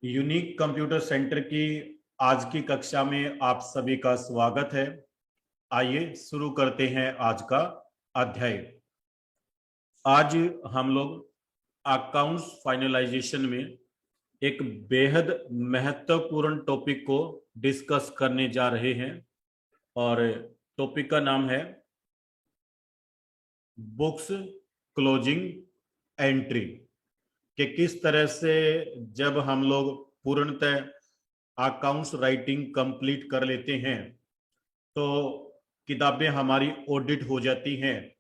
Unique computer centre की आज की कक्षा में आप सभी का स्वागत है। आइए शुरू करते हैं आज का अध्याय। आज हम लोग अकाउंट्स फाइनलाइजेशन में एक बेहद महत्वपूर्ण टॉपिक को डिस्कस करने जा रहे हैं और टॉपिक का नाम है बुक्स क्लोजिंग एंट्री। कि किस तरह से जब हम लोग पूर्णतः अकाउंट्स राइटिंग कंप्लीट कर लेते हैं तो किताबें हमारी ऑडिट हो जाती हैं,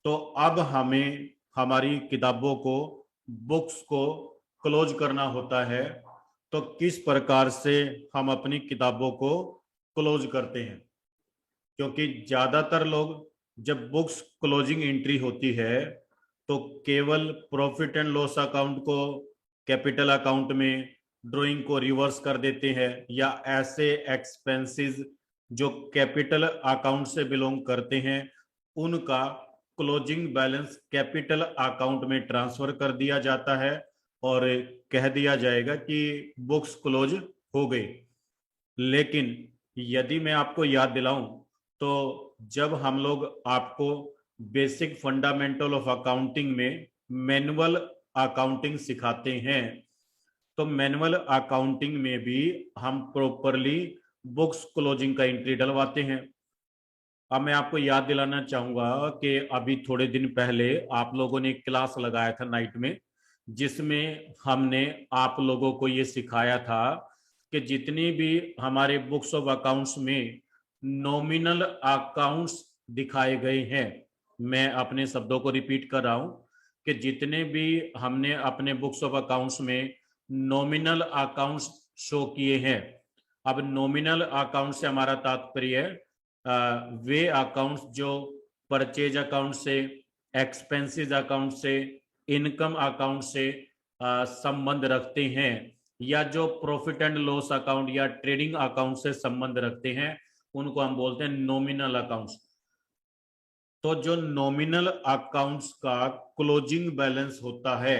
तो अब हमें हमारी किताबों को बुक्स को क्लोज करना होता है। तो किस प्रकार से हम अपनी किताबों को क्लोज करते हैं, क्योंकि ज्यादातर लोग जब बुक्स क्लोजिंग एंट्री होती है तो केवल प्रॉफिट एंड लॉस अकाउंट को कैपिटल अकाउंट में, ड्राइंग को रिवर्स कर देते हैं या ऐसे एक्सपेंसेस जो कैपिटल अकाउंट से बिलोंग करते हैं उनका क्लोजिंग बैलेंस कैपिटल अकाउंट में ट्रांसफर कर दिया जाता है और कह दिया जाएगा कि बुक्स क्लोज हो गई। लेकिन यदि मैं आपको याद दिलाऊं तो जब हम लोग आपको बेसिक फंडामेंटल ऑफ अकाउंटिंग में मैनुअल अकाउंटिंग सिखाते हैं तो मैनुअल अकाउंटिंग में भी हम प्रॉपरली बुक्स क्लोजिंग का एंट्री डलवाते हैं। अब मैं आपको याद दिलाना चाहूंगा कि अभी थोड़े दिन पहले आप लोगों ने एक क्लास लगाया था नाइट में, जिसमें हमने आप लोगों को ये सिखाया था कि जितनी भी हमारे बुक्स ऑफ अकाउंट्स में नॉमिनल अकाउंट्स दिखाए गए हैं, मैं अपने शब्दों को रिपीट कर रहा हूं कि जितने भी हमने अपने बुक्स ऑफ अकाउंट्स में नॉमिनल अकाउंट्स शो किए हैं। अब नॉमिनल अकाउंट से हमारा तात्पर्य है वे अकाउंट्स जो परचेज अकाउंट से, एक्सपेंसेस अकाउंट से, इनकम अकाउंट से संबंध रखते हैं या जो प्रॉफिट एंड लॉस अकाउंट या ट्रेडिंग अकाउंट से संबंध रखते हैं उनको हम बोलते हैं नॉमिनल अकाउंट्स। तो जो नॉमिनल अकाउंट्स का क्लोजिंग बैलेंस होता है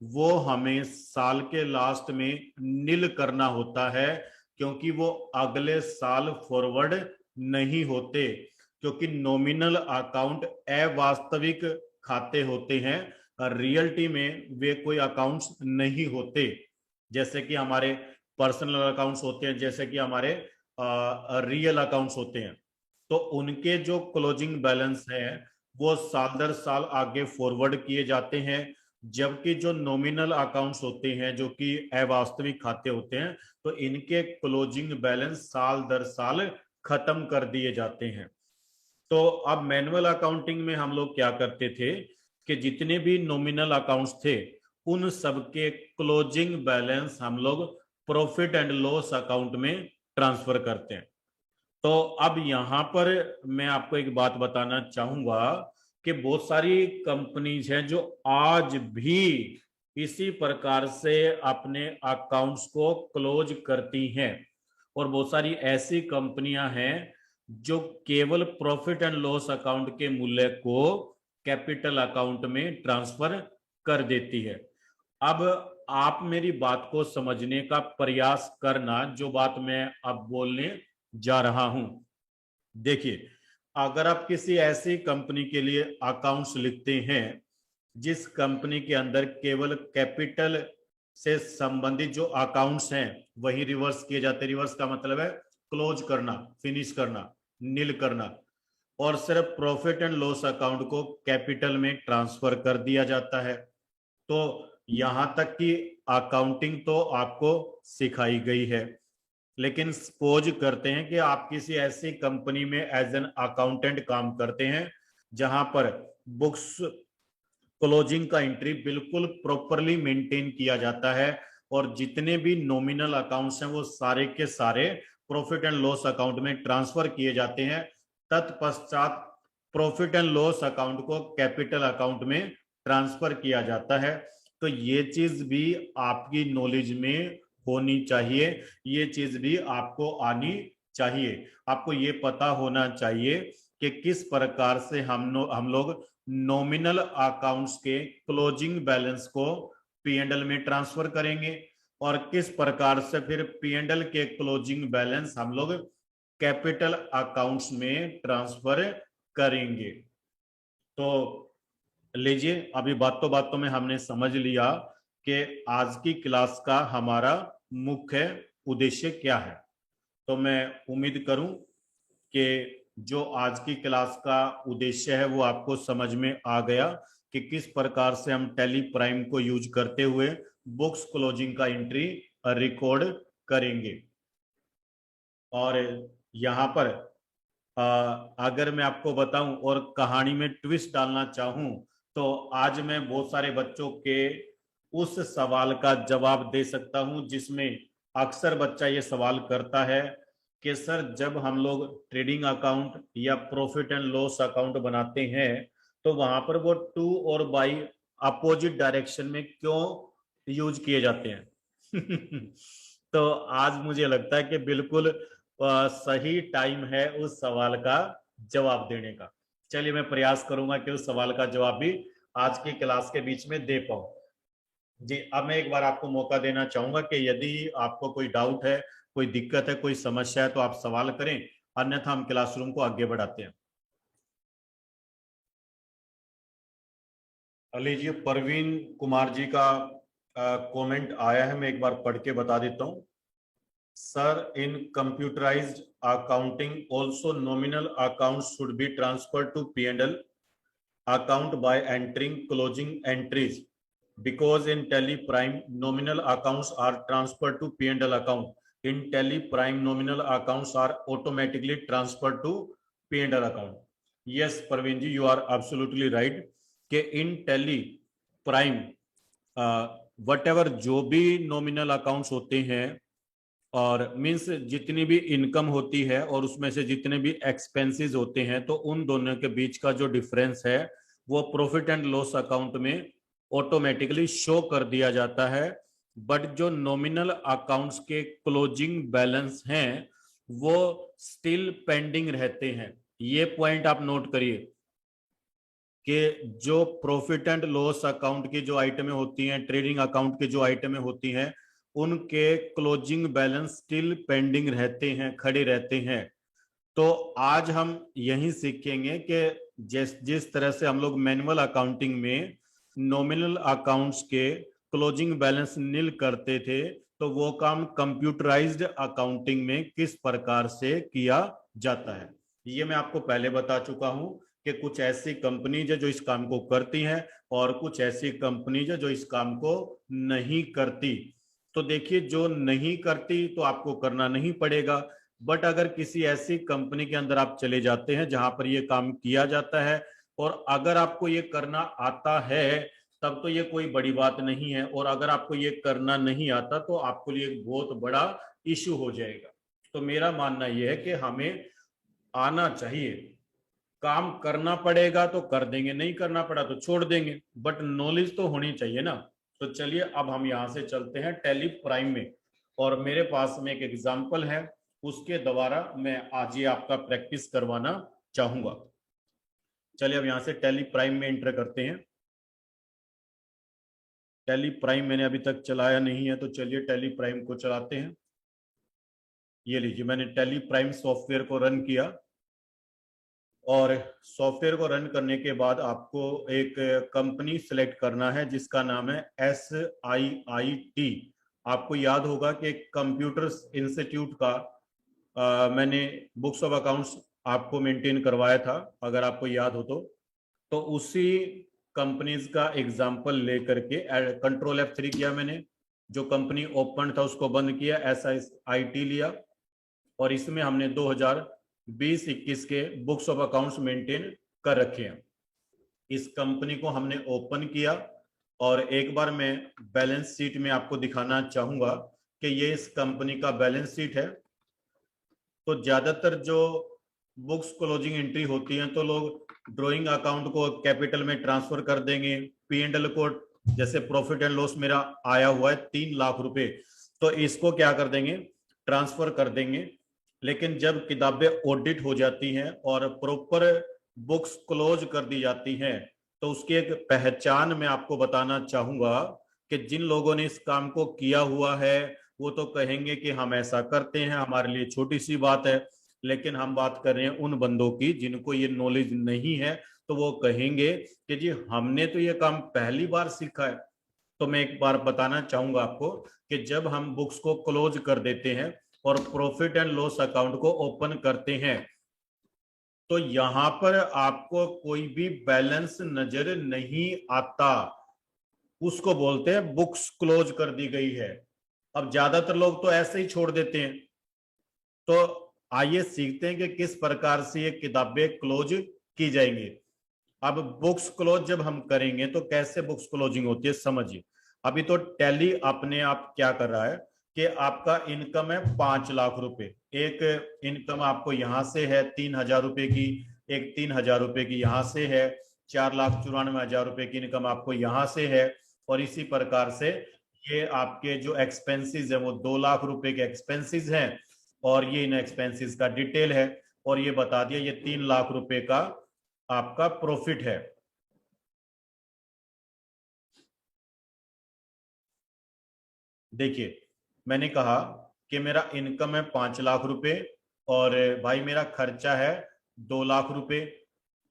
वो हमें साल के लास्ट में नील करना होता है, क्योंकि वो अगले साल फॉरवर्ड नहीं होते, क्योंकि नॉमिनल अकाउंट अवास्तविक खाते होते हैं, रियलिटी में वे कोई अकाउंट्स नहीं होते। जैसे कि हमारे पर्सनल अकाउंट्स होते हैं, जैसे कि हमारे रियल अकाउंट्स होते हैं, तो उनके जो क्लोजिंग बैलेंस है वो साल दर साल आगे फॉरवर्ड किए जाते हैं, जबकि जो नॉमिनल अकाउंट्स होते हैं जो कि अवास्तविक खाते होते हैं तो इनके क्लोजिंग बैलेंस साल दर साल खत्म कर दिए जाते हैं। तो अब मैनुअल अकाउंटिंग में हम लोग क्या करते थे कि जितने भी नॉमिनल अकाउंट्स थे उन सबके क्लोजिंग बैलेंस हम लोग प्रॉफिट एंड लॉस अकाउंट में ट्रांसफर करते हैं। तो अब यहां पर मैं आपको एक बात बताना चाहूंगा कि बहुत सारी कंपनीज हैं जो आज भी इसी प्रकार से अपने अकाउंट्स को क्लोज करती हैं, और बहुत सारी ऐसी कंपनियां हैं जो केवल प्रॉफिट एंड लॉस अकाउंट के मूल्य को कैपिटल अकाउंट में ट्रांसफर कर देती है। अब आप मेरी बात को समझने का प्रयास करना, जो बात मैं अब बोलने जा रहा हूं। देखिए, अगर आप किसी ऐसी कंपनी के लिए अकाउंट्स लिखते हैं जिस कंपनी के अंदर केवल कैपिटल से संबंधित जो अकाउंट्स हैं वही रिवर्स किए जाते हैं, रिवर्स का मतलब है क्लोज करना, फिनिश करना, नील करना, और सिर्फ प्रॉफिट एंड लॉस अकाउंट को कैपिटल में ट्रांसफर कर दिया जाता है, तो यहां तक कि अकाउंटिंग तो आपको सिखाई गई है। लेकिन सपोज करते हैं कि आप किसी ऐसी कंपनी में एज एन अकाउंटेंट काम करते हैं जहां पर बुक्स क्लोजिंग का एंट्री बिल्कुल प्रॉपरली मेंटेन किया जाता है और जितने भी नॉमिनल अकाउंट्स हैं वो सारे के सारे प्रॉफिट एंड लॉस अकाउंट में ट्रांसफर किए जाते हैं। तत्पश्चात प्रॉफिट एंड लॉस अकाउंट को कैपिटल अकाउंट में ट्रांसफर किया जाता है। तो ये चीज भी आपकी नॉलेज में होनी चाहिए, ये चीज भी आपको आनी चाहिए। आपको ये पता होना चाहिए कि किस प्रकार से हम लोग नॉमिनल अकाउंट्स के क्लोजिंग बैलेंस को पी एंड एल में ट्रांसफर करेंगे और किस प्रकार से फिर P&L के क्लोजिंग बैलेंस हम लोग कैपिटल अकाउंट्स में ट्रांसफर करेंगे। तो लीजिए, अभी बातों में हमने समझ लिया कि आज की क्लास का हमारा मुख्य उद्देश्य क्या है। तो मैं उम्मीद करूं कि जो आज की क्लास का उद्देश्य है वो आपको समझ में आ गया कि किस प्रकार से हम टैली प्राइम को यूज करते हुए बुक्स क्लोजिंग का एंट्री रिकॉर्ड करेंगे। और यहाँ पर अगर मैं आपको बताऊं और कहानी में ट्विस्ट डालना चाहूं तो आज मैं बहुत सारे बच्चों के उस सवाल का जवाब दे सकता हूं जिसमें अक्सर बच्चा ये सवाल करता है कि सर, जब हम लोग ट्रेडिंग अकाउंट या प्रॉफिट एंड लॉस अकाउंट बनाते हैं तो वहां पर वो टू और बाई अपोजिट डायरेक्शन में क्यों यूज किए जाते हैं? तो आज मुझे लगता है कि बिल्कुल सही टाइम है उस सवाल का जवाब देने का। चलिए, मैं प्रयास करूंगा कि उस सवाल का जवाब भी आज की क्लास के बीच में दे पाऊं। जी, अब मैं एक बार आपको मौका देना चाहूंगा कि यदि आपको कोई डाउट है, कोई दिक्कत है, कोई समस्या है तो आप सवाल करें, अन्यथा हम क्लासरूम को आगे बढ़ाते हैं। लीजिए, परवीन कुमार जी का कमेंट आया है, मैं एक बार पढ़ के बता देता हूं। Sir, in computerized accounting, also nominal accounts should be transferred to P&L account by entering closing entries. Because in Tally Prime, nominal accounts are transferred to P&L account. In Tally Prime, nominal accounts are automatically transferred to P&L account. Yes, Parveen ji, you are absolutely right. कि in Tally Prime, whatever जो भी nominal accounts होते हैं और means जितनी भी income होती है और उसमें से जितने भी एक्सपेंसेस होते हैं तो उन दोनों के बीच का जो डिफरेंस है वो प्रॉफिट एंड लॉस अकाउंट में ऑटोमेटिकली शो कर दिया जाता है। बट जो नॉमिनल अकाउंट्स के क्लोजिंग बैलेंस हैं वो स्टिल पेंडिंग रहते हैं। ये पॉइंट आप नोट करिए कि जो प्रॉफिट एंड लॉस अकाउंट की जो आइटमें होती हैं, ट्रेडिंग अकाउंट की जो आइटमें होती हैं, उनके क्लोजिंग बैलेंस स्टिल पेंडिंग रहते हैं, खड़े रहते हैं। तो आज हम यही सीखेंगे कि जिस तरह से हम लोग मैनुअल अकाउंटिंग में नॉमिनल अकाउंट्स के क्लोजिंग बैलेंस नील करते थे तो वो काम कंप्यूटराइज्ड अकाउंटिंग में किस प्रकार से किया जाता है। ये मैं आपको पहले बता चुका हूं कि कुछ ऐसी कंपनीज है जो इस काम को करती हैं और कुछ ऐसी कंपनीज है जो इस काम को नहीं करती। तो देखिए, जो नहीं करती तो आपको करना नहीं पड़ेगा, बट अगर किसी ऐसी कंपनी के अंदर आप चले जाते हैं जहां पर ये काम किया जाता है और अगर आपको ये करना आता है तब तो ये कोई बड़ी बात नहीं है, और अगर आपको ये करना नहीं आता तो आपके लिए एक बहुत बड़ा इशू हो जाएगा। तो मेरा मानना यह है कि हमें आना चाहिए, काम करना पड़ेगा तो कर देंगे, नहीं करना पड़ा तो छोड़ देंगे, बट नॉलेज तो होनी चाहिए ना। तो चलिए, अब हम यहां से चलते हैं टैली प्राइम में, और मेरे पास में एक एग्जांपल है, उसके द्वारा मैं आज ये आपका प्रैक्टिस करवाना चाहूंगा। चलिए, अब यहां से टैली प्राइम में एंटर करते हैं। टैली प्राइम मैंने अभी तक चलाया नहीं है तो चलिए टैली प्राइम को चलाते हैं। ये लीजिए, मैंने टैली प्राइम सॉफ्टवेयर को रन किया, और सॉफ्टवेयर को रन करने के बाद आपको एक कंपनी सिलेक्ट करना है जिसका नाम है SIIT। आपको याद होगा कि कंप्यूटर इंस्टीट्यूट का मैंने बुक्स ऑफ अकाउंट्स आपको मेंटेन करवाया था, अगर आपको याद हो तो उसी कंपनीज का एग्जांपल लेकर के कंट्रोल F3 किया मैंने, जो कंपनी ओपन था उसको बंद किया, SIIT लिया, और इसमें हमने 2020-21 के बुक्स ऑफ अकाउंट्स मेंटेन कर रखे हैं। इस कंपनी को हमने ओपन किया, और एक बार मैं बैलेंस शीट में आपको दिखाना चाहूंगा कि ये इस कंपनी का बैलेंस शीट है। तो ज्यादातर जो बुक्स क्लोजिंग एंट्री होती हैं तो लोग ड्रॉइंग अकाउंट को कैपिटल में ट्रांसफर कर देंगे, P&L को, जैसे प्रॉफिट एंड लॉस मेरा आया हुआ है 3 लाख रुपए, तो इसको क्या कर देंगे, ट्रांसफर कर देंगे। लेकिन जब किताबें ऑडिट हो जाती हैं और प्रॉपर बुक्स क्लोज कर दी जाती हैं तो उसकी एक पहचान मैं आपको बताना चाहूंगा कि जिन लोगों ने इस काम को किया हुआ है वो तो कहेंगे कि हम ऐसा करते हैं, हमारे लिए छोटी सी बात है। लेकिन हम बात कर रहे हैं उन बंदों की जिनको ये नॉलेज नहीं है, तो वो कहेंगे कि जी हमने तो ये काम पहली बार सीखा है। तो मैं एक बार बताना चाहूंगा आपको कि जब हम बुक्स को क्लोज कर देते हैं और प्रॉफिट एंड लॉस अकाउंट को ओपन करते हैं, तो यहां पर आपको कोई भी बैलेंस नजर नहीं आता। उसको बोलते हैं बुक्स क्लोज कर दी गई है। अब ज्यादातर लोग तो ऐसे ही छोड़ देते हैं। तो आइए सीखते हैं कि किस प्रकार से ये किताबें क्लोज की जाएंगी। अब बुक्स क्लोज जब हम करेंगे तो कैसे बुक्स क्लोजिंग होती है समझिए। अभी तो टैली अपने आप क्या कर रहा है कि आपका इनकम है 5 लाख रुपए। एक इनकम आपको यहां से है 3,000 रुपए की, एक 3,000 रुपए की यहां से है, 4,94,000 रुपए की इनकम आपको यहां से है। और इसी प्रकार से ये आपके जो एक्सपेंसेस है वो 2 लाख रुपए के एक्सपेंसेस हैं, और ये इन एक्सपेंसेस का डिटेल है। और ये बता दिया ये 3 लाख रुपए का आपका प्रॉफिट है। देखिए मैंने कहा कि मेरा इनकम है 5 लाख रुपए और भाई मेरा खर्चा है 2 लाख रुपए।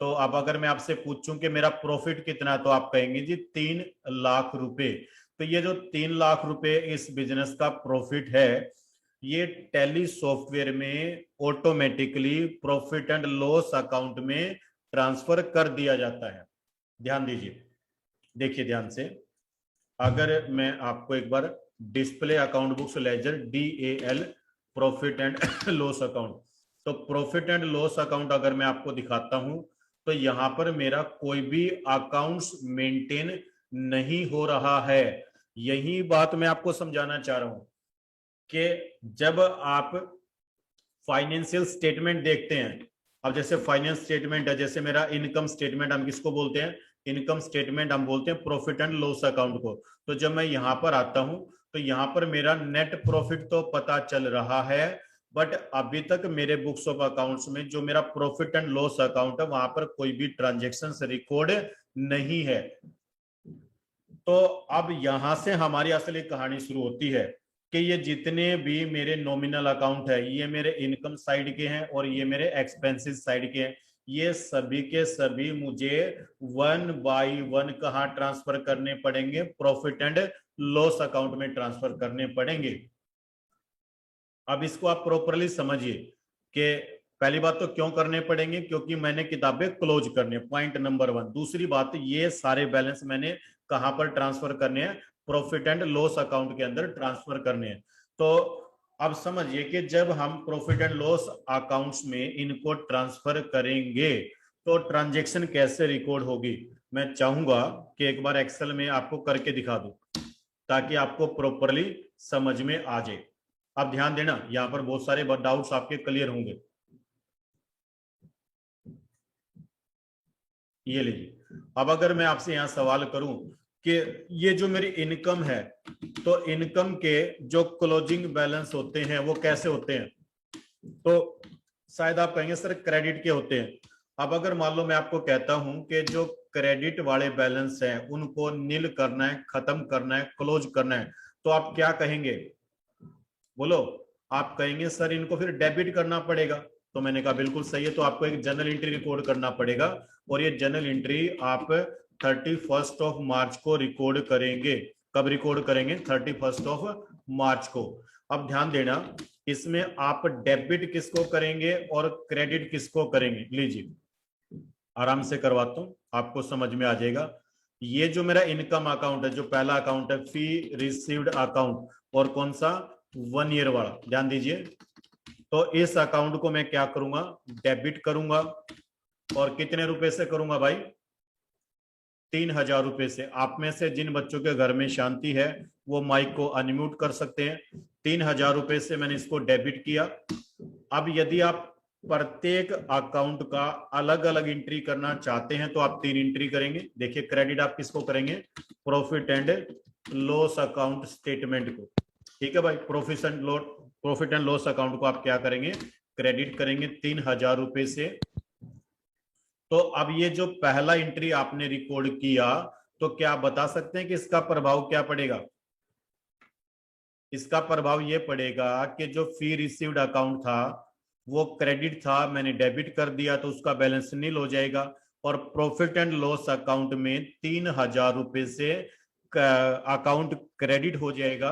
तो अब अगर मैं आपसे पूछूं कि मेरा प्रॉफिट कितना है, तो आप कहेंगे जी 3 लाख रुपए। तो ये जो 3 लाख रुपए इस बिजनेस का प्रॉफिट है, ये टैली सॉफ्टवेयर में automatically profit and loss account में ट्रांसफर कर दिया जाता है। ध्यान दीजिए, देखिए ध्यान से। अगर मैं आपको एक बार display account books ledger DAL profit and loss account, तो प्रॉफिट एंड लॉस अकाउंट अगर मैं आपको दिखाता हूं, तो यहां पर मेरा कोई भी अकाउंट्स मेंटेन नहीं हो रहा है। यही बात मैं आपको समझाना चाह रहा हूं कि जब आप फाइनेंशियल स्टेटमेंट देखते हैं, अब जैसे फाइनेंस स्टेटमेंट है, जैसे मेरा इनकम स्टेटमेंट हम किसको बोलते हैं, इनकम स्टेटमेंट हम बोलते हैं प्रॉफिट एंड लॉस अकाउंट को। तो जब मैं यहां पर आता हूं तो यहां पर मेरा नेट प्रॉफिट तो पता चल रहा है, बट अभी तक मेरे बुक्स ऑफ अकाउंट्स में जो मेरा प्रॉफिट एंड लॉस अकाउंट है वहां पर कोई भी ट्रांजेक्शन रिकॉर्ड नहीं है। तो अब यहां से हमारी असली कहानी शुरू होती है कि ये जितने भी मेरे नॉमिनल अकाउंट है, ये मेरे इनकम साइड के हैं और ये मेरे एक्सपेंसेस साइड के हैं। ये सभी के सभी मुझे 1 बाय 1 कहाँ ट्रांसफर करने पड़ेंगे, प्रॉफिट एंड लॉस अकाउंट में ट्रांसफर करने पड़ेंगे। अब इसको आप प्रॉपरली समझिए कि पहली बात तो क्यों करने पड़ेंगे, क्योंकि मैंने किताबें क्लोज करने, पॉइंट नंबर 1। दूसरी बात, ये सारे बैलेंस मैंने कहां पर ट्रांसफर करने हैं, प्रॉफिट एंड लॉस अकाउंट के अंदर ट्रांसफर करने हैं। तो अब समझिए कि जब हम प्रॉफिट एंड लॉस अकाउंट्स में इनको ट्रांसफर करेंगे तो ट्रांजेक्शन कैसे रिकॉर्ड होगी। मैं चाहूंगा कि एक बार एक्सेल में आपको करके दिखा दूं ताकि आपको प्रॉपरली समझ में आ जाए। अब ध्यान देना, यहां पर बहुत सारे डाउट्स आपके क्लियर होंगे। ये लीजिए, अब अगर मैं आपसे यहां सवाल करूं कि ये जो मेरी इनकम है, तो इनकम के जो क्लोजिंग बैलेंस होते हैं वो कैसे होते हैं, तो शायद आप कहेंगे सर क्रेडिट के होते हैं। अब अगर मान लो मैं आपको कहता हूं कि जो क्रेडिट वाले बैलेंस हैं उनको नील करना है, खत्म करना है, क्लोज करना है, तो आप क्या कहेंगे, बोलो। आप कहेंगे सर इनको फिर डेबिट करना पड़ेगा। तो मैंने कहा बिल्कुल सही है, तो आपको एक जर्नल एंट्री रिकॉर्ड करना पड़ेगा और ये जर्नल एंट्री आप 31 मार्च को रिकॉर्ड करेंगे। कब रिकॉर्ड करेंगे, 31 मार्च को। अब ध्यान देना, इसमें आप डेबिट किसको करेंगे और क्रेडिट किसको करेंगे। लीजिए आराम से करवाता हूं, आपको समझ में आ जाएगा। ये जो मेरा इनकम अकाउंट है, जो पहला अकाउंट है फी रिसीव्ड अकाउंट, और कौन सा, 1 ईयर वाला, ध्यान दीजिए। तो इस अकाउंट को मैं क्या करूंगा, डेबिट करूंगा। और कितने रुपए से करूंगा भाई, 3,000 रुपए से। आप में से जिन बच्चों के घर में शांति है वो माइक को अनम्यूट कर सकते हैं। 3,000 रुपए से मैंने इसको डेबिट किया। अब यदि आप प्रत्येक अकाउंट का अलग अलग एंट्री करना चाहते हैं तो आप 3 एंट्री करेंगे। देखिए क्रेडिट आप किसको करेंगे, profit and loss account statement को। ठीक है भाई, प्रॉफिट एंड लॉस अकाउंट को आप क्या करेंगे, क्रेडिट करेंगे 3,000 रुपए से। तो अब ये जो पहला एंट्री आपने रिकॉर्ड किया, तो क्या आप बता सकते हैं कि इसका प्रभाव क्या पड़ेगा? इसका प्रभाव ये पड़ेगा कि जो फी रिसीव्ड अकाउंट था वो क्रेडिट था, मैंने डेबिट कर दिया तो उसका बैलेंस नील हो जाएगा, और प्रॉफिट एंड लॉस अकाउंट में 3,000 रुपए से अकाउंट क्रेडिट हो जाएगा।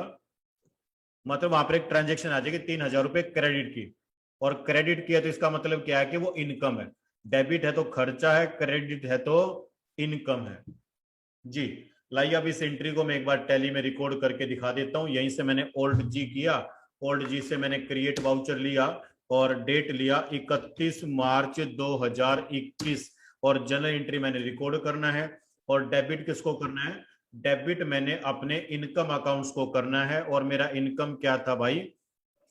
मतलब वहां पर एक ट्रांजेक्शन आ जाएगी 3,000 रुपए क्रेडिट की, और क्रेडिट किया तो इसका मतलब क्या है कि वो इनकम है। डेबिट है तो खर्चा है, क्रेडिट है तो इनकम है जी। लाइए अब इस एंट्री को मैं एक बार टैली में रिकॉर्ड करके दिखा देता हूं। यहीं से मैंने ओल्ड जी किया, ओल्ड जी से मैंने क्रिएट वाउचर लिया और डेट लिया 31 मार्च 2021, और जनरल एंट्री मैंने रिकॉर्ड करना है। और डेबिट किसको करना है? डेबिट मैंने अपने इनकम अकाउंट्स को करना है, और मेरा इनकम क्या था भाई?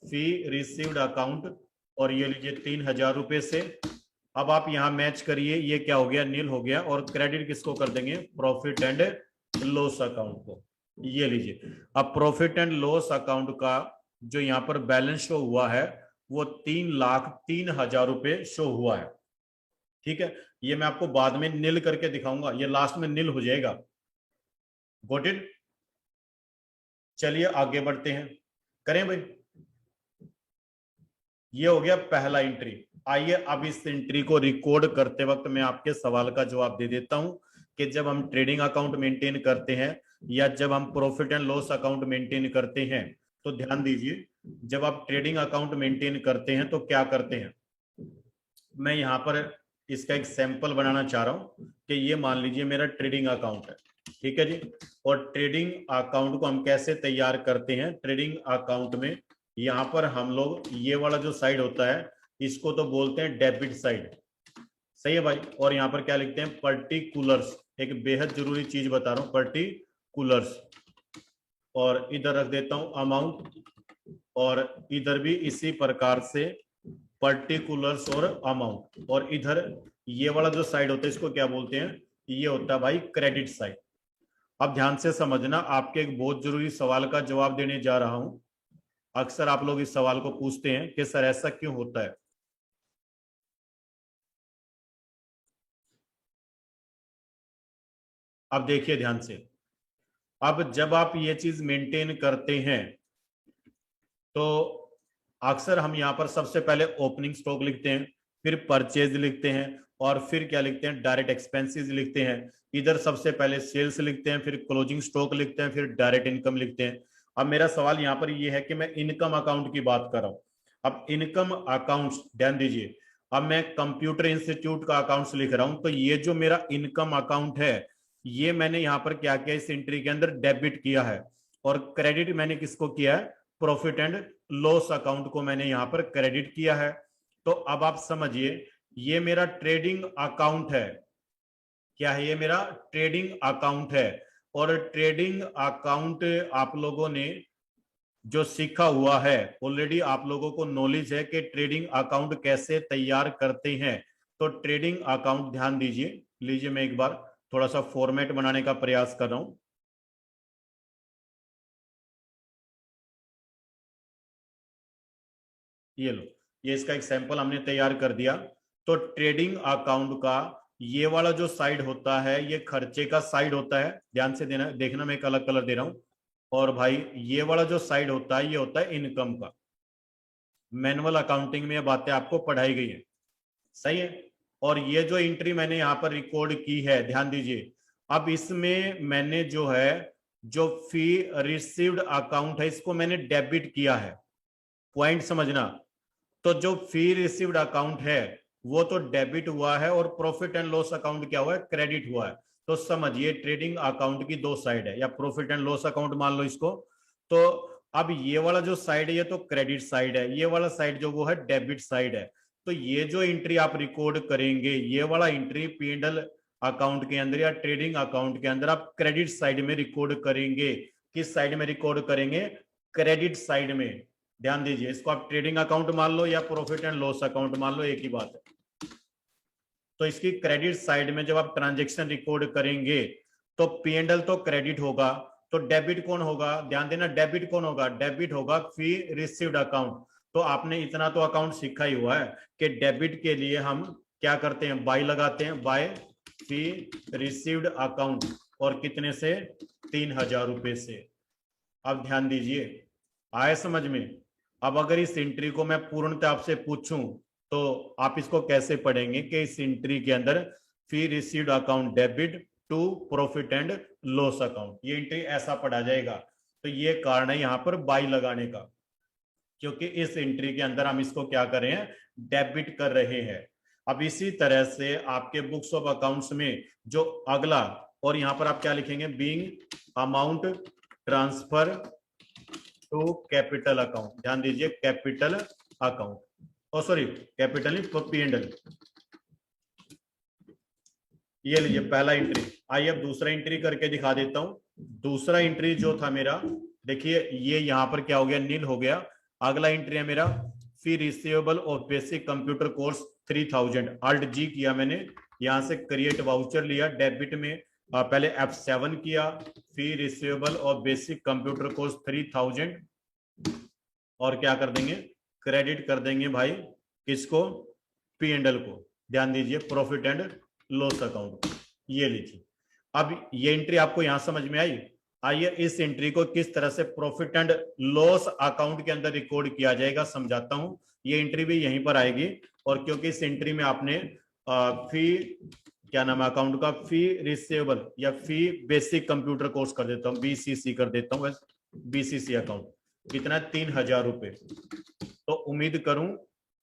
फी रिसीव्ड अकाउंट, और ये लीजिए 3,000 रुपए से। अब आप यहां मैच करिए, ये क्या हो गया? नील हो गया। और क्रेडिट किसको कर देंगे? प्रॉफिट एंड लॉस अकाउंट को। ये लीजिए, अब प्रॉफिट एंड लॉस अकाउंट का जो यहाँ पर बैलेंस शो हुआ है वो 3,03,000 रुपए शो हुआ है। ठीक है, ये मैं आपको बाद में नील करके दिखाऊंगा, ये लास्ट में नील हो जाएगा। Got it? चलिए आगे बढ़ते हैं, करें भाई। ये हो गया पहला एंट्री। आइए अब इस एंट्री को रिकॉर्ड करते वक्त मैं आपके सवाल का जवाब दे देता हूं कि जब हम ट्रेडिंग अकाउंट मेंटेन करते हैं या जब हम profit and loss account maintain करते हैं, तो ध्यान दीजिए, जब आप ट्रेडिंग अकाउंट मेंटेन करते हैं तो क्या करते हैं। मैं यहां पर इसका एक सैंपल बनाना चाह रहा हूं कि ये मान लीजिए मेरा ट्रेडिंग अकाउंट है, ठीक है जी। और ट्रेडिंग अकाउंट को हम कैसे तैयार करते हैं? ट्रेडिंग अकाउंट में यहां पर हम लोग ये वाला जो साइड होता है इसको तो बोलते हैं डेबिट साइड, सही है भाई। और यहाँ पर क्या लिखते हैं? पर्टिकुलर्स। एक बेहद जरूरी चीज बता रहा हूं, पर्टिकुलर्स। और इधर रख देता हूं अमाउंट, और इधर भी इसी प्रकार से पर्टिकुलर्स और अमाउंट। और इधर ये वाला जो साइड होता है इसको क्या बोलते हैं? ये होता है भाई क्रेडिट साइड। अब ध्यान से समझना, आपके एक बहुत जरूरी सवाल का जवाब देने जा रहा हूं। अक्सर आप लोग इस सवाल को पूछते हैं कि सर ऐसा क्यों होता है। अब देखिए ध्यान से, अब जब आप ये चीज मेंटेन करते हैं तो अक्सर हम यहां पर सबसे पहले ओपनिंग स्टॉक लिखते हैं, फिर परचेज लिखते हैं, और फिर क्या लिखते हैं? डायरेक्ट एक्सपेंसेस लिखते हैं। इधर सबसे पहले सेल्स लिखते हैं, फिर क्लोजिंग स्टॉक लिखते हैं, फिर डायरेक्ट इनकम लिखते हैं। अब मेरा सवाल यहां पर ये है कि मैं इनकम अकाउंट की बात कर रहा हूं। अब इनकम अकाउंट्स, ध्यान दीजिए, अब मैं कंप्यूटर इंस्टीट्यूट का अकाउंट्स लिख रहा हूं, तो ये जो मेरा इनकम अकाउंट है ये मैंने यहां पर क्या किया? इस एंट्री के अंदर डेबिट किया है, और क्रेडिट मैंने किसको किया है? प्रॉफिट एंड लॉस अकाउंट को मैंने यहां पर क्रेडिट किया है। तो अब आप समझिए, ये मेरा ट्रेडिंग अकाउंट है। क्या है? ये मेरा ट्रेडिंग अकाउंट है। और ट्रेडिंग अकाउंट आप लोगों ने जो सीखा हुआ है, ऑलरेडी आप लोगों को नॉलेज है कि ट्रेडिंग अकाउंट कैसे तैयार करते हैं। तो ट्रेडिंग अकाउंट, ध्यान दीजिए, लीजिए मैं एक बार थोड़ा सा फॉर्मेट बनाने का प्रयास कर रहा हूं। ये लो, ये इसका एक सैंपल हमने तैयार कर दिया। तो ट्रेडिंग अकाउंट का ये वाला जो साइड होता है ये खर्चे का साइड होता है, ध्यान से देना, देखना मैं एक अलग कलर दे रहा हूं। और भाई ये वाला जो साइड होता है ये होता है इनकम का। मैनुअल अकाउंटिंग में ये बातें आपको पढ़ाई गई है, सही है। और ये जो एंट्री मैंने यहाँ पर रिकॉर्ड की है, ध्यान दीजिए, अब इसमें मैंने जो है जो फी रिसीव्ड अकाउंट है इसको मैंने डेबिट किया है। पॉइंट समझना, तो जो फी रिसीव्ड अकाउंट है वो तो डेबिट हुआ है, और प्रॉफिट एंड लॉस अकाउंट क्या हुआ है? क्रेडिट हुआ है। तो समझिए ट्रेडिंग अकाउंट की दो साइड है, या प्रॉफिट एंड लॉस अकाउंट मान लो इसको। तो अब ये वाला जो साइड है ये तो क्रेडिट साइड है, ये वाला साइड जो वो है डेबिट साइड है। तो ये जो एंट्री आप रिकॉर्ड करेंगे, ये वाला एंट्री पी&एल अकाउंट के अंदर या ट्रेडिंग अकाउंट के अंदर आप क्रेडिट साइड में रिकॉर्ड करेंगे। किस साइड में रिकॉर्ड करेंगे? क्रेडिट साइड में। ध्यान दीजिए, इसको आप ट्रेडिंग अकाउंट मान लो या प्रॉफिट एंड लॉस अकाउंट मान लो, एक ही बात है। तो इसकी क्रेडिट साइड में जब आप ट्रांजैक्शन रिकॉर्ड करेंगे तो पी&एल तो क्रेडिट होगा, तो डेबिट कौन होगा? ध्यान देना, डेबिट कौन होगा? डेबिट होगा फी रिसीव्ड अकाउंट। तो आपने इतना तो अकाउंट सीखा ही हुआ है कि डेबिट के लिए हम क्या करते हैं? बाय लगाते हैं, बाय फी रिसीव्ड अकाउंट। और कितने से 3000 रुपए से। अब ध्यान दीजिए, आए समझ में। अब अगर इस एंट्री को मैं पूर्णतः आपसे पूछूं तो आप इसको कैसे पढ़ेंगे कि इस एंट्री के अंदर fee received account debit to profit and loss account, ये एंट्री ऐसा पढ़ा जाएगा। तो ये कारण है यहां पर बाई लगाने का, क्योंकि इस एंट्री के अंदर हम इसको क्या कर रहे हैं, डेबिट कर रहे हैं। अब इसी तरह से आपके बुक्स ऑफ अकाउंट्स में जो अगला, और यहां पर आप क्या लिखेंगे, being amount transfer to capital account. ध्यान दीजिए, capital account, oh sorry capital P&L। ये लीजिए पहला एंट्री। आइए अब दूसरा एंट्री करके दिखा देता हूं। दूसरा एंट्री जो था मेरा, देखिए ये यहां पर क्या हो गया, नील हो गया। अगला एंट्री है मेरा fee receivable of basic computer course 3000। Alt G किया मैंने, यहां से क्रिएट वाउचर लिया, डेबिट में पहले F7 किया, fee receivable of basic computer course 3000, और क्या कर देंगे, क्रेडिट कर देंगे भाई किसको, P&L को। ध्यान दीजिए, प्रॉफिट एंड लॉस अकाउंट। ये लीजिए, अब ये एंट्री आपको यहां समझ में आई। आइए इस एंट्री को किस तरह से प्रॉफिट एंड लॉस अकाउंट के अंदर रिकॉर्ड किया जाएगा समझाता हूं। ये एंट्री भी यहीं पर आएगी, और क्योंकि इस एंट्री में आपने फी, क्या नाम है अकाउंट का, फी रिसीवेबल या फी बेसिक कंप्यूटर कोर्स कर देता हूं, BCC कर देता हूं, बस BCC अकाउंट, कितना 3000 रुपए। तो उम्मीद करूं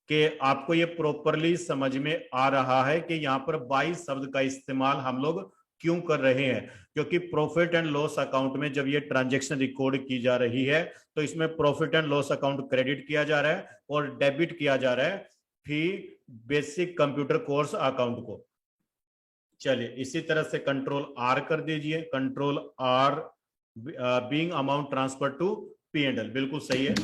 कि आपको ये प्रॉपरली समझ में आ रहा है कि यहाँ पर बाई शब्द का इस्तेमाल हम लोग क्यों कर रहे हैं। क्योंकि प्रॉफिट एंड लॉस अकाउंट में जब ये ट्रांजैक्शन रिकॉर्ड की जा रही है तो इसमें profit and loss account credit किया जा रहा है और डेबिट किया जा रहा है fee basic computer course account को। चलिए इसी तरह से कंट्रोल आर कर दीजिए, control R, being amount transfer to P&L, बिल्कुल सही है।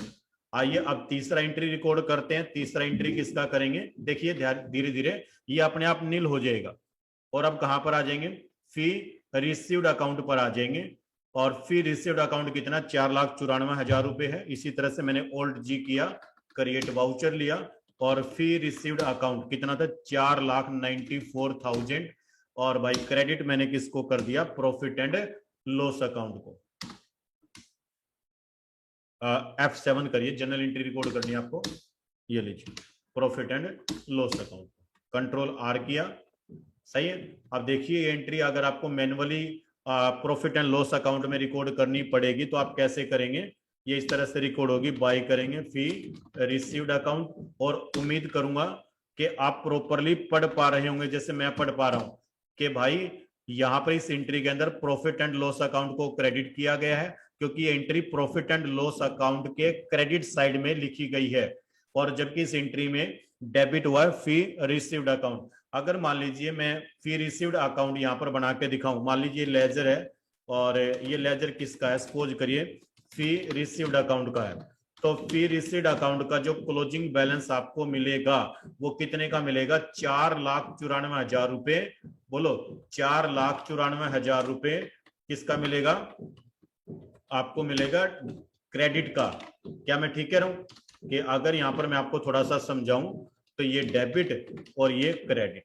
आइए अब तीसरा एंट्री रिकॉर्ड करते हैं। तीसरा एंट्री किसका करेंगे, देखिए धीरे धीरे ये अपने आप नील हो जाएगा, और अब कहां पर आ जाएंगे, फी रिसीव्ड अकाउंट पर आ जाएंगे। और फी रिसीव्ड अकाउंट कितना, 4,94,000 रुपए है। इसी तरह से मैंने Alt G किया, क्रिएट वाउचर लिया, और फी रिसीव्ड अकाउंट कितना था, 4,94,000, और भाई क्रेडिट मैंने किसको कर दिया, प्रॉफिट एंड लॉस अकाउंट को। F7 करिए, जनरल एंट्री रिकॉर्ड करनी है आपको। ये लीजिए profit and loss account, control R किया, सही है। अब देखिए ये एंट्री अगर आपको manually profit and loss account में रिकॉर्ड करनी पड़ेगी तो आप कैसे करेंगे, ये इस तरह से रिकॉर्ड होगी, बाय करेंगे फी रिसीव्ड अकाउंट, और उम्मीद करूंगा कि आप प्रॉपरली पढ़ पा रहे होंगे जैसे मैं पढ़ पा रहा हूं कि भाई यहां पर इस एंट्री के अंदर प्रॉफिट एंड लॉस अकाउंट को क्रेडिट किया गया है, क्योंकि ये entry profit and loss account के क्रेडिट साइड में लिखी गई है, और जबकि इस एंट्री में डेबिट हुआ है फी रिसीव्ड अकाउंट। अगर मान लीजिए मैं फी रिसीव्ड अकाउंट यहां पर बना के दिखाऊं, मान लीजिए लेजर है, और ये लेजर किसका है, सपोज करिए फी रिसीव्ड अकाउंट का है, तो फी रिसीव्ड अकाउंट का जो क्लोजिंग बैलेंस आपको मिलेगा वो कितने का मिलेगा, 4,94,000 रुपए। बोलो 4,94,000 रुपए किसका मिलेगा, आपको मिलेगा क्रेडिट का। क्या मैं ठीक कह रहा हूं कि अगर यहां पर मैं आपको थोड़ा सा समझाऊं तो ये डेबिट और ये क्रेडिट,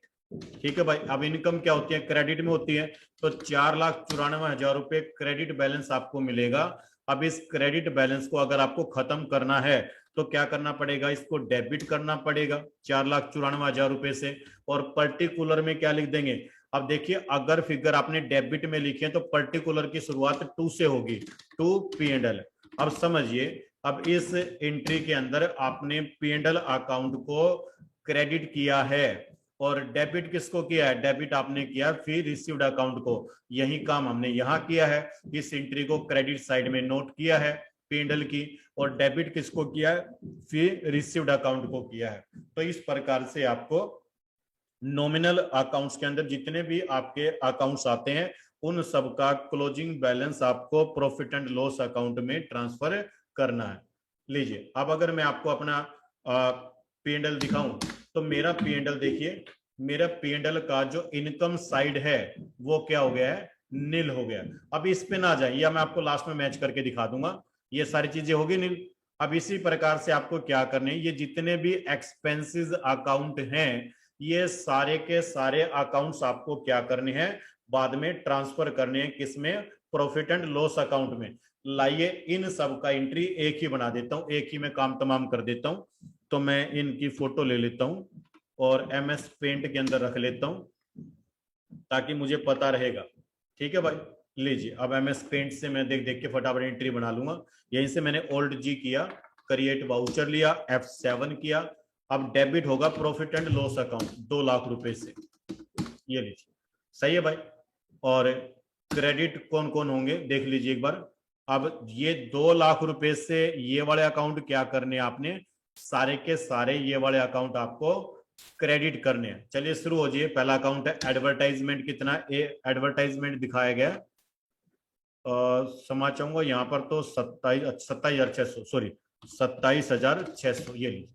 ठीक है भाई। अब इनकम क्या होती है, क्रेडिट में होती है, तो 4,94,000 रुपए क्रेडिट बैलेंस आपको मिलेगा। अब इस क्रेडिट बैलेंस को अगर आपको खत्म करना है तो क्या करना पड़ेगा, इसको डेबिट करना पड़ेगा 4,94,000 रुपए से, और पर्टिकुलर में क्या लिख देंगे। अब देखिए अगर फिगर आपने डेबिट में लिखे हैं तो पर्टिकुलर की शुरुआत 2 से होगी, टू P&L। अब समझिए, अब इस एंट्री के अंदर आपने P&L अकाउंट को क्रेडिट किया है, और डेबिट किसको किया है, डेबिट आपने किया फी रिसीव्ड अकाउंट को। यही काम हमने यहां किया है, इस एंट्री को क्रेडिट साइड में नोट किया है P&L की, और डेबिट किसको किया है, फी रिसीव्ड अकाउंट को किया है। तो इस प्रकार से आपको नॉमिनल अकाउंट्स के अंदर जितने भी आपके अकाउंट्स आते हैं उन सब का क्लोजिंग बैलेंस आपको प्रॉफिट एंड लॉस अकाउंट में ट्रांसफर करना है। लीजिए अब अगर मैं आपको अपना P&L दिखाऊं तो मेरा P&L देखिए, मेरा P&L का जो इनकम साइड है वो क्या हो गया है, नील हो गया। अब इस पे ना जाए, या मैं आपको लास्ट में मैच करके दिखा दूंगा, ये सारी चीजें होगी नील। अब इसी प्रकार से आपको क्या करने, ये जितने भी एक्सपेंसेस अकाउंट हैं ये सारे के सारे अकाउंट्स आपको क्या करने हैं, बाद में ट्रांसफर करने हैं, किसमें, प्रॉफिट एंड लॉस अकाउंट में। लाइए इन सब का एंट्री एक ही बना देता हूं, एक ही में काम तमाम कर देता हूं। तो मैं इनकी फोटो ले लेता हूं और MS पेंट के अंदर रख लेता हूं ताकि मुझे पता रहेगा। ठीक है भाई, लीजिए अब MS पेंट से मैं देख देख के फटाफट एंट्री बना लूंगा। यहीं से मैंने Alt+G किया, क्रिएट वाउचर लिया, F7 किया। अब डेबिट होगा profit and loss account 2 lakh रुपए से, ये लीजिए। सही है भाई। और क्रेडिट कौन कौन होंगे देख लीजिए एक बार। अब ये 2 लाख रुपए से ये वाले अकाउंट क्या करने हैं आपने, सारे के सारे ये वाले अकाउंट आपको क्रेडिट करने हैं। चलिए शुरू हो जाइए। पहला अकाउंट है एडवर्टाइजमेंट, कितना एडवर्टाइजमेंट दिखाया गया, क्षमा चाहूंगा यहाँ पर तो 27,600 सॉरी 27,600, ये लीजिए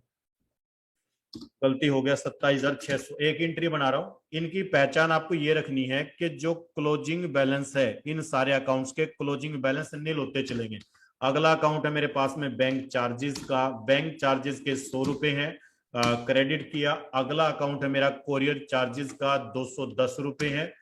गलती हो गया, 27,600। एक एंट्री बना रहा हूं। इनकी पहचान आपको ये रखनी है कि जो क्लोजिंग बैलेंस है इन सारे अकाउंट्स के क्लोजिंग बैलेंस नील होते चलेंगे। अगला अकाउंट है मेरे पास में बैंक चार्जेस का, बैंक चार्जेस के 100 रुपए हैं, क्रेडिट किया। अगला अकाउंट है मेरा कोरियर चार्जेस का 210 रुपए है।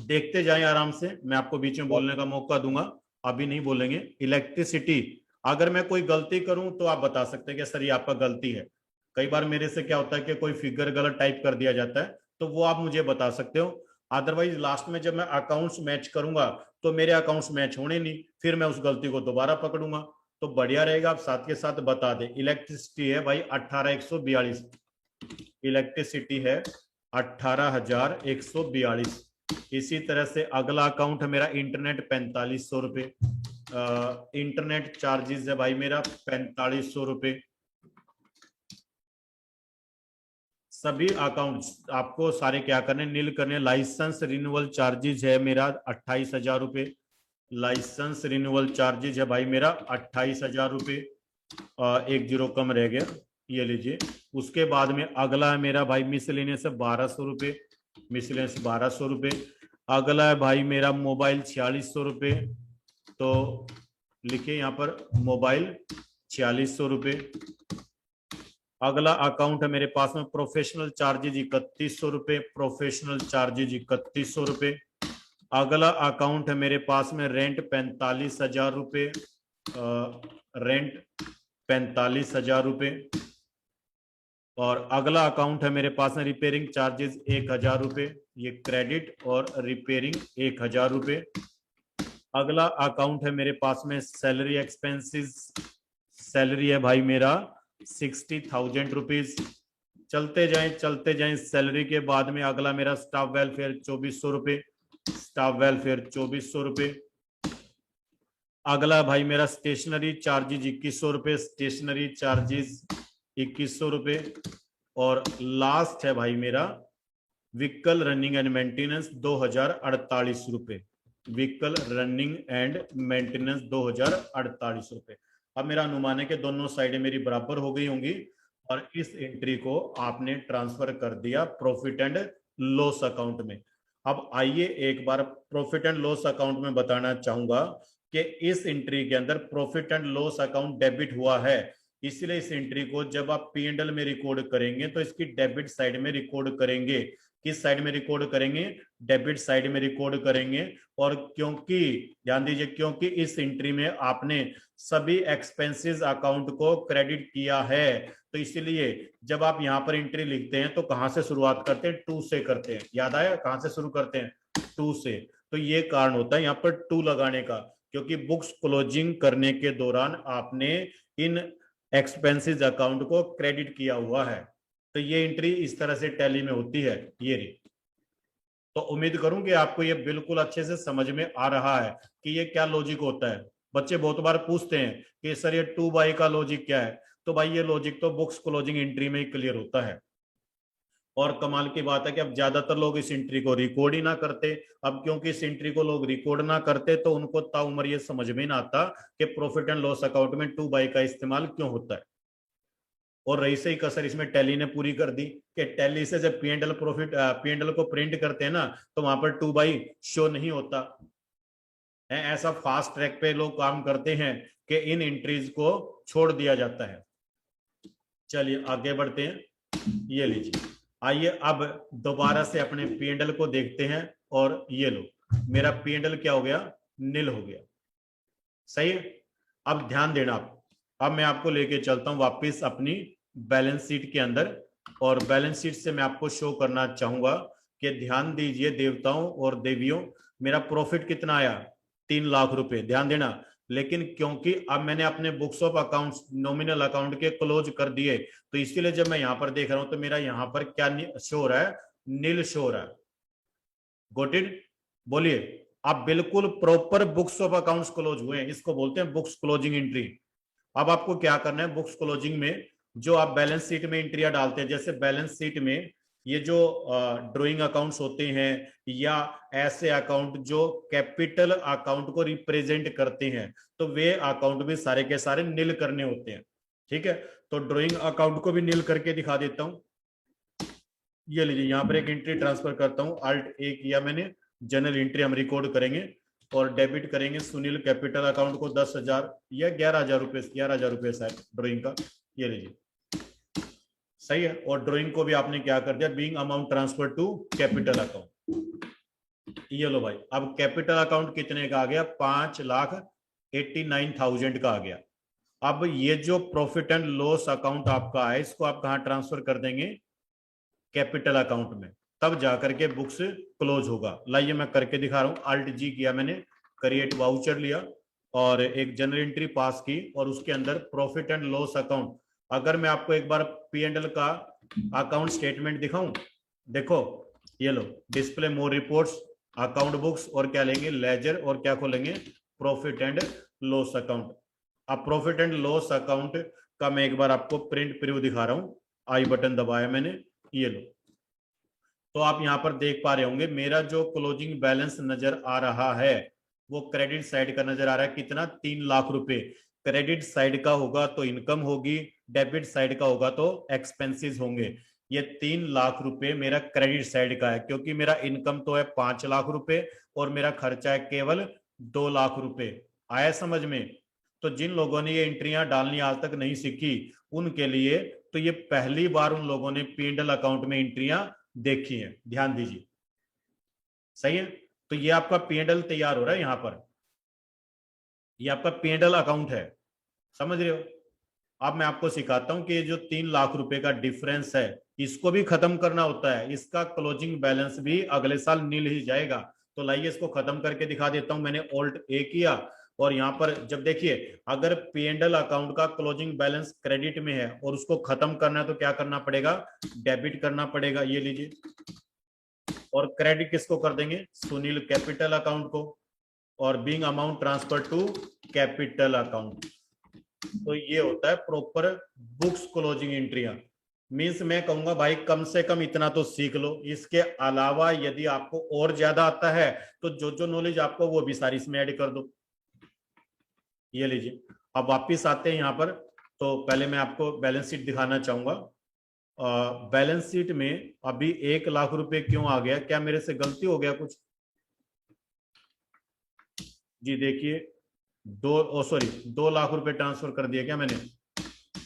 देखते जाएं आराम से, मैं आपको बीच में बोलने का मौका दूंगा, अभी नहीं बोलेंगे। इलेक्ट्रिसिटी, अगर मैं कोई गलती करूं तो आप बता सकते हैं कि सर ये आपका गलती है। कई बार मेरे से क्या होता है कि कोई फिगर गलत टाइप कर दिया जाता है, तो वो आप मुझे बता सकते हो। अदरवाइज लास्ट में जब मैं अकाउंट्स मैच करूंगा तो मेरे अकाउंट्स मैच होने नहीं, फिर मैं उस गलती को दोबारा पकड़ूंगा। तो बढ़िया रहेगा आप साथ के साथ बता दें। इलेक्ट्रिसिटी है भाई 18,142, इलेक्ट्रिसिटी है 18,142। इसी तरह से अगला अकाउंट है मेरा इंटरनेट 4,500 रुपए, इंटरनेट चार्जेस है भाई मेरा 4,500 रुपए। सभी अकाउंट्स आपको सारे क्या करने, नील करने। लाइसेंस रिन्यूअल चार्जेस है मेरा 28,000 रुपए, लाइसेंस रिन्यूअल चार्जेस है भाई मेरा 28,000 रुपए, एक जीरो कम रह गया, ये लीजिए। उसके बाद में अगला है मेरा भाई मिसलेनियस 1,200 रुपए, मिसलेनियस 1,200 रुपए। अगला है भाई मेरा मोबाइल 4,600 रुपए, तो लिखिए यहाँ पर मोबाइल 4,600 रुपए। अगला अकाउंट है मेरे पास में प्रोफेशनल चार्जेज 3,100 रुपए, प्रोफेशनल चार्जेज 3,100 रुपए। अगला अकाउंट है मेरे पास में रेंट 45,000 रुपए, रेंट 45,000 रुपए। और अगला अकाउंट है मेरे पास में रिपेयरिंग चार्जेस 1,000 रुपए, ये क्रेडिट और रिपेयरिंग 1,000 रुपए। अगला अकाउंट है मेरे पास में सैलरी एक्सपेंसेस, सैलरी है भाई मेरा 60,000 रुपीज। चलते जाएं। सैलरी के बाद में अगला मेरा स्टाफ वेलफेयर 2,400 रुपए, स्टाफ वेलफेयर 2,400 रुपए। अगला भाई मेरा स्टेशनरी चार्जेस 2,100 रुपए, स्टेशनरी चार्जेस 2,100 रुपए। और लास्ट है भाई मेरा व्हीकल रनिंग एंड मेंटेनेंस 2,048 रुपए, व्हीकल रनिंग एंड मेंटेनेंस 2,048 रुपए। अब मेरा अनुमान है कि दोनों साइडें मेरी बराबर हो गई होंगी और इस एंट्री को आपने ट्रांसफर कर दिया प्रॉफिट एंड लॉस अकाउंट में। अब आइए एक बार प्रॉफिट एंड लॉस अकाउंट में बताना चाहूंगा कि इस एंट्री के अंदर profit and loss account debit हुआ है, इसलिए इस एंट्री को जब आप P&L में रिकॉर्ड करेंगे तो इसकी डेबिट साइड में रिकॉर्ड करेंगे। किस साइड में रिकॉर्ड करेंगे, डेबिट साइड में रिकॉर्ड करेंगे। और क्योंकि ध्यान दीजिए, क्योंकि इस एंट्री में आपने सभी एक्सपेंसेस अकाउंट को क्रेडिट किया है, तो इसलिए जब आप यहाँ पर एंट्री लिखते हैं तो कहां से शुरुआत करते हैं, 2 से करते हैं। याद आया कहां से शुरू करते हैं, 2 से। तो ये कारण होता है यहाँ पर 2 लगाने का, क्योंकि बुक्स क्लोजिंग करने के दौरान आपने इन एक्सपेंसेस अकाउंट को क्रेडिट किया हुआ है। तो ये एंट्री इस तरह से टैली में होती है, ये रही। तो उम्मीद करूं कि आपको ये बिल्कुल अच्छे से समझ में आ रहा है कि ये क्या लॉजिक होता है। बच्चे बहुत बार पूछते हैं कि सर ये 2 बाई का लॉजिक क्या है, तो भाई ये लॉजिक तो बुक्स क्लोजिंग एंट्री में ही क्लियर होता है। और कमाल की बात है कि अब ज्यादातर लोग इस एंट्री को रिकॉर्ड ही ना करते। अब क्योंकि इस एंट्री को लोग रिकॉर्ड ना करते तो उनको ताउम्र ये समझ में ना आता कि प्रॉफिट एंड लॉस अकाउंट में 2 बाई का इस्तेमाल क्यों होता है। और रही सही कसर इसमें टैली ने पूरी कर दी कि टैली से जब P&L को प्रिंट करते हैं ना तो वहां पर 2 बाई शो नहीं होता है। ऐसा फास्ट ट्रैक पे लोग काम करते हैं कि इन एंट्रीज को छोड़ दिया जाता है। चलिए आगे बढ़ते हैं, ये लीजिए। आइए अब दोबारा से अपने P&L को देखते हैं, और ये लो मेरा P&L क्या हो गया, नील हो गया। सही है। अब ध्यान देना आप, अब मैं आपको लेके चलता हूं वापस अपनी बैलेंस शीट के अंदर, और बैलेंस शीट से मैं आपको शो करना चाहूंगा कि ध्यान दीजिए देवताओं और देवियों, मेरा प्रॉफिट कितना आया, 3 लाख रुपए। ध्यान देना, लेकिन क्योंकि अब मैंने अपने books of accounts nominal account के क्लोज कर दिए, तो इसीलिए जब मैं यहां पर देख रहा हूं तो मेरा यहां पर क्या शो हो रहा है, नील शो हो रहा है। गोट इट, बोलिए। आप बिल्कुल proper books of accounts close हुए हैं, इसको बोलते हैं बुक्स क्लोजिंग एंट्री। अब आपको क्या करना है, बुक्स क्लोजिंग में जो आप बैलेंस शीट में एंट्रियां डालते हैं, जैसे बैलेंस शीट में ये जो ड्राइंग अकाउंट्स होते हैं, या ऐसे अकाउंट जो कैपिटल अकाउंट को रिप्रेजेंट करते हैं, तो वे अकाउंट भी सारे के सारे नील करने होते हैं। ठीक है, तो ड्राइंग अकाउंट को भी नील करके दिखा देता हूं। ये लीजिए, यहाँ पर एक एंट्री ट्रांसफर करता हूँ, Alt A किया मैंने, जनरल एंट्री हम रिकॉर्ड करेंगे और डेबिट करेंगे सुनील कैपिटल अकाउंट को 10,000 या 11,000 रुपए, 11,000 रुपए शायद ड्राइंग का। ये लीजिए, सही है। और ड्राइंग को भी आपने क्या कर दिया, being amount transfer to capital account. ये लो भाई, अब कैपिटल अकाउंट कितने का आ गया, 5,89,000 का आ गया। अब ये जो प्रॉफिट एंड लॉस अकाउंट आपका है, इसको आप कहां ट्रांसफर कर देंगे, कैपिटल अकाउंट में, तब जाकर के बुक्स क्लोज होगा। लाइए मैं करके दिखा रहा हूं, Alt G किया मैंने, क्रिएट वाउचर लिया और एक जनरल एंट्री पास की, और उसके अंदर प्रॉफिट एंड लॉस अकाउंट। अगर मैं आपको एक बार P&L का अकाउंट स्टेटमेंट दिखाऊं, देखो ये लो, डिस्प्ले मोर रिपोर्ट्स, अकाउंट बुक्स, और क्या लेंगे, लेजर, और क्या खोलेंगे, प्रॉफिट एंड लॉस अकाउंट। अब प्रॉफिट एंड लॉस अकाउंट का मैं एक बार आपको प्रिंट प्रीव्यू दिखा रहा हूं, आई बटन दबाया मैंने, ये लो। तो आप यहां पर देख पा रहे होंगे मेरा जो क्लोजिंग बैलेंस नजर आ रहा है वो क्रेडिट साइड का नजर आ रहा है, कितना, 3 लाख रुपए। क्रेडिट साइड का होगा तो इनकम होगी, डेबिट साइड का होगा तो एक्सपेंसेस होंगे। ये 3 लाख रुपए मेरा क्रेडिट साइड का है, क्योंकि मेरा इनकम तो है 5 लाख रुपए और मेरा खर्चा है केवल 2 लाख रुपए। आया समझ में। तो जिन लोगों ने ये एंट्रियां डालनी आज तक नहीं सीखी, उनके लिए तो ये पहली बार उन लोगों ने P&L अकाउंट में एंट्रियां देखी है, ध्यान दीजिए। सही है, तो ये आपका P&L तैयार हो रहा है यहां पर, ये आपका P&L अकाउंट है, समझ रहे हो। अब मैं आपको सिखाता हूं कि ये जो 3 लाख रुपए का डिफरेंस है, इसको भी खत्म करना होता है, इसका क्लोजिंग बैलेंस भी अगले साल नील ही जाएगा। तो लाइए इसको खत्म करके दिखा देता हूं, मैंने Alt A किया, और यहां पर जब देखिए, अगर P&L अकाउंट का क्लोजिंग बैलेंस क्रेडिट में है और उसको खत्म करना है तो क्या करना पड़ेगा, डेबिट करना पड़ेगा। ये लीजिए, और क्रेडिट किसको कर देंगे, सुनील कैपिटल अकाउंट को, और being amount transfer to capital account. तो ये होता है प्रॉपर बुक्स क्लोजिंग एंट्रियां। मीन्स मैं कहूंगा भाई कम से कम इतना तो सीख लो, इसके अलावा यदि आपको और ज्यादा आता है तो जो जो नॉलेज आपको वो भी सारी इसमें ऐड कर दो। ये लीजिए, अब वापिस आते हैं यहाँ पर। तो पहले मैं आपको बैलेंस शीट दिखाना चाहूंगा। बैलेंस शीट में अभी 1 लाख रुपए क्यों आ गया, क्या मेरे से गलती हो गया कुछ, जी देखिए, 2 लाख रुपए ट्रांसफर कर दिया क्या मैंने,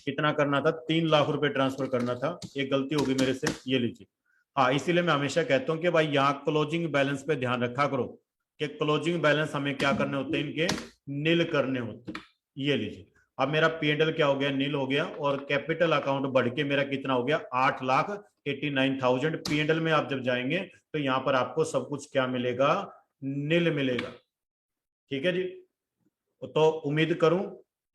कितना करना था, 3 लाख रुपए ट्रांसफर करना था, एक गलती होगी मेरे से। ये लीजिए, हाँ, इसीलिए मैं हमेशा कहता हूं कि भाई यहाँ क्लोजिंग बैलेंस पे ध्यान रखा करो कि क्लोजिंग बैलेंस हमें क्या करने होते हैं, इनके नील करने होते हैं। ये लीजिए, अब मेरा P&L क्या हो गया, नील हो गया, और कैपिटल अकाउंट बढ़ के मेरा कितना हो गया, 8,89,000। P&L में आप जब जाएंगे तो यहाँ पर आपको सब कुछ क्या मिलेगा, नील मिलेगा। ठीक है जी। तो उम्मीद करूं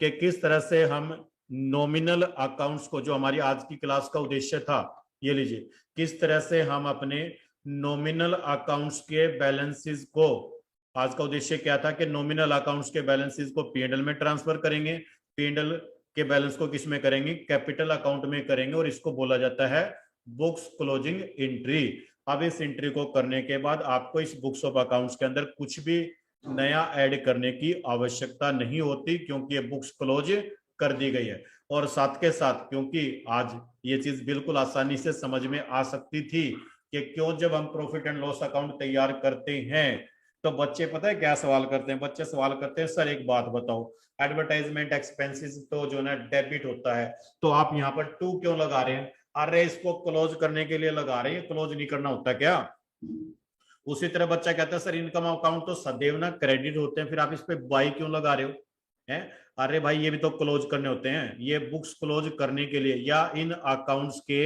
कि किस तरह से हम नॉमिनल अकाउंट्स को, जो हमारी आज की क्लास का उद्देश्य था, ये लीजिए, किस तरह से हम अपने नॉमिनल अकाउंट्स के बैलेंसेस को, आज का उद्देश्य क्या था कि नॉमिनल अकाउंट्स के बैलेंसेस को P&L में ट्रांसफर करेंगे, P&L के बैलेंस को किस में करेंगे, कैपिटल अकाउंट में करेंगे, और इसको बोला जाता है बुक्स क्लोजिंग एंट्री। अब इस एंट्री को करने के बाद आपको इस बुक्स ऑफ अकाउंट्स के अंदर कुछ भी नया ऐड करने की आवश्यकता नहीं होती, क्योंकि ये बुक्स क्लोज कर दी गई है। और साथ के साथ, क्योंकि आज ये चीज बिल्कुल आसानी से समझ में आ सकती थी कि क्यों जब हम प्रॉफिट एंड लॉस अकाउंट तैयार करते हैं तो बच्चे पता है क्या सवाल करते हैं, बच्चे सवाल करते हैं सर एक बात बताओ, एडवर्टाइजमेंट एक्सपेंसेस तो जो ना डेबिट होता है, तो आप यहाँ पर 2 क्यों लगा रहे हैं। अरे इसको क्लोज करने के लिए लगा रहे हैं, क्लोज नहीं करना होता क्या? उसी तरह बच्चा कहता है सर इनकम अकाउंट तो सदैव ना क्रेडिट होते हैं, फिर आप इस पे बाई क्यों लगा रहे हो? है अरे भाई ये भी तो क्लोज करने होते हैं, ये बुक्स क्लोज करने के लिए या इन अकाउंट्स के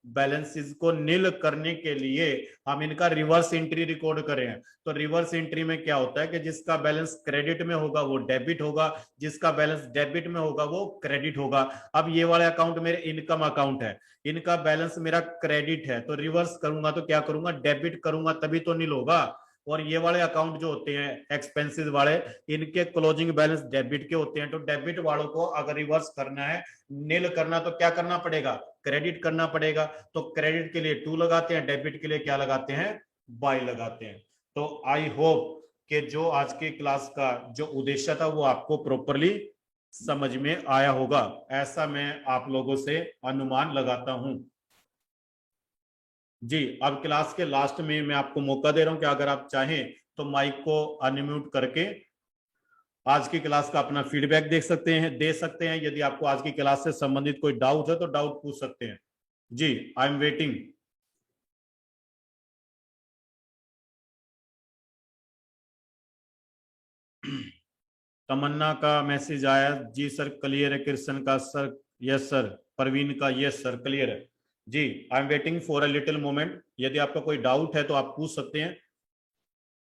बैलेंसेस को नील करने के लिए हम इनका रिवर्स एंट्री रिकॉर्ड करें हैं। तो रिवर्स एंट्री में क्या होता है कि जिसका बैलेंस क्रेडिट में होगा वो डेबिट होगा, जिसका बैलेंस डेबिट में होगा वो क्रेडिट होगा। अब ये वाले अकाउंट मेरे इनकम अकाउंट है, इनका बैलेंस मेरा क्रेडिट है, तो रिवर्स करूंगा तो क्या करूंगा, डेबिट करूंगा तभी तो नील होगा। और ये वाले अकाउंट जो होते हैं एक्सपेंसेस वाले, इनके क्लोजिंग बैलेंस डेबिट के होते हैं, तो डेबिट वालों को अगर रिवर्स करना है, नील करना, तो क्या करना पड़ेगा, क्रेडिट करना पड़ेगा। तो क्रेडिट के लिए 2 लगाते हैं, डेबिट के लिए क्या लगाते हैं, बाई लगाते हैं। तो आई होप कि जो आज की क्लास का जो उद्देश्य था वो आपको प्रॉपरली समझ में आया होगा, ऐसा मैं आप लोगों से अनुमान लगाता हूं। जी अब क्लास के लास्ट में मैं आपको मौका दे रहा हूं कि अगर आप चाहें तो माइक को अनम्यूट करके आज की क्लास का अपना फीडबैक दे सकते हैं। यदि आपको आज की क्लास से संबंधित कोई डाउट है तो डाउट पूछ सकते हैं। जी आई एम वेटिंग। तमन्ना का मैसेज आया, जी सर क्लियर है। कृष्ण का सर यस सर। परवीन का यस सर क्लियर है। जी I am waiting for a little moment, यदि आपका कोई डाउट है तो आप पूछ सकते हैं।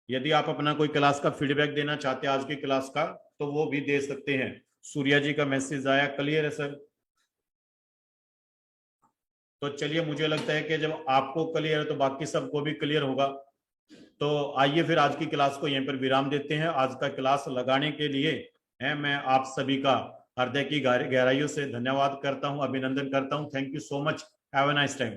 यदि आप अपना कोई क्लास का फीडबैक देना चाहते हैं आज की क्लास का तो वो भी दे सकते हैं। सूर्या जी का मैसेज आया, क्लियर है सर। तो चलिए मुझे लगता है कि जब आपको क्लियर है तो बाकी सबको भी क्लियर होगा। तो आइए फिर आज की क्लास को यहीं पर विराम देते हैं। आज का क्लास लगाने के लिए है मैं आप सभी का हृदय की गहराइयों से धन्यवाद करता हूं, अभिनंदन करता हूं। Thank you so much. Have a nice time.